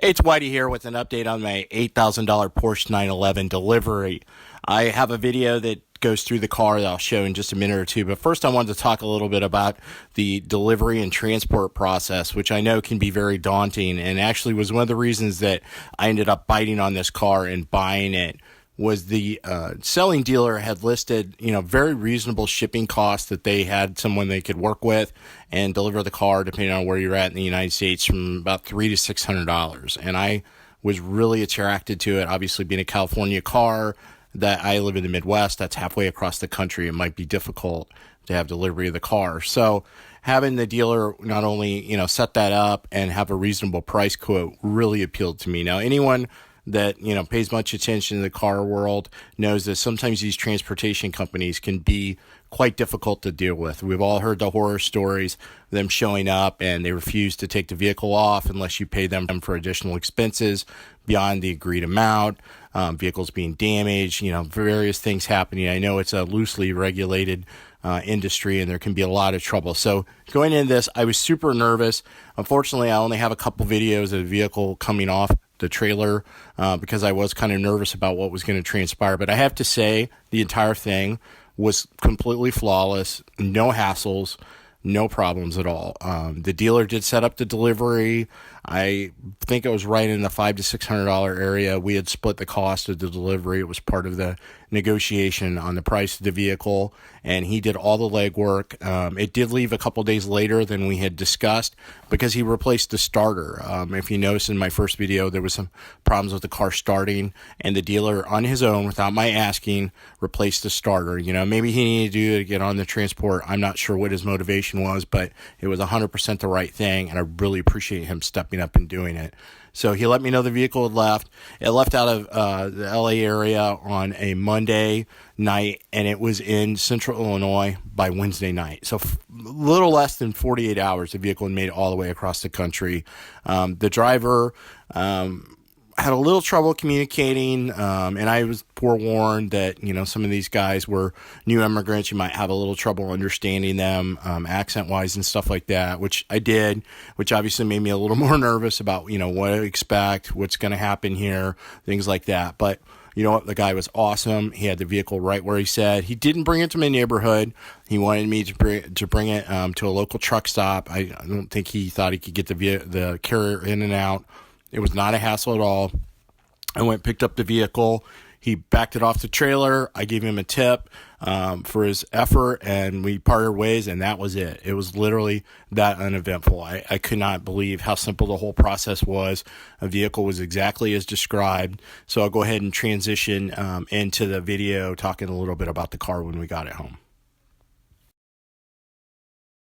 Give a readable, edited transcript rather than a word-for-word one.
It's Whitey here with an update on my $8,000 Porsche 911 delivery. I have a video that goes through the car that I'll show in just a minute or two, but first I wanted to talk a little bit about the delivery and transport process, which I know can be very daunting, and actually was one of the reasons that I ended up biting on this car and buying it. Was the selling dealer had listed, very reasonable shipping costs that they had someone they could work with and deliver the car, depending on where you're at in the United States, from about $300 to $600. And I was really attracted to it. Obviously, being a California car, that I live in the Midwest, that's halfway across the country. It might be difficult to have delivery of the car. So having the dealer not only, set that up and have a reasonable price quote really appealed to me. Now, anyone that pays much attention to the car world knows that sometimes these transportation companies can be quite difficult to deal with. We've all heard the horror stories, them showing up and they refuse to take the vehicle off unless you pay them for additional expenses beyond the agreed amount, vehicles being damaged, various things happening. I know it's a loosely regulated industry and there can be a lot of trouble. So going into this, I was super nervous. Unfortunately, I only have a couple videos of the vehicle coming off the trailer because I was kind of nervous about what was going to transpire. But I have to say the entire thing was completely flawless, no hassles, no problems at all. The dealer did set up the delivery. I think it was right in the $500 to $600 area. We had split the cost of the delivery. It was part of the negotiation on the price of the vehicle, and he did all the legwork. It did leave a couple days later than we had discussed because he replaced the starter. If you notice in my first video, there was some problems with the car starting, and the dealer on his own, without my asking, replaced the starter. Maybe he needed to do it to get on the transport. I'm not sure what his motivation was, but it was 100% the right thing, and I really appreciate him stepping up and doing it. So he let me know the vehicle had left. It left out of the LA area on a Monday night, and it was in central Illinois by Wednesday night. So a little less than 48 hours, the vehicle had made it all the way across the country. The driver had a little trouble communicating, and I was forewarned that, some of these guys were new immigrants. You might have a little trouble understanding them, accent-wise and stuff like that, which I did, which obviously made me a little more nervous about, what to expect, what's going to happen here, things like that. But you know what? The guy was awesome. He had the vehicle right where he said. He didn't bring it to my neighborhood. He wanted me to bring it to a local truck stop. I don't think he thought he could get the carrier in and out. It was not a hassle at all. I went and picked up the vehicle. He backed it off the trailer. I gave him a tip for his effort, and we parted ways, and that was it. It was literally that uneventful. I could not believe how simple the whole process was. A vehicle was exactly as described. So I'll go ahead and transition into the video talking a little bit about the car when we got it home.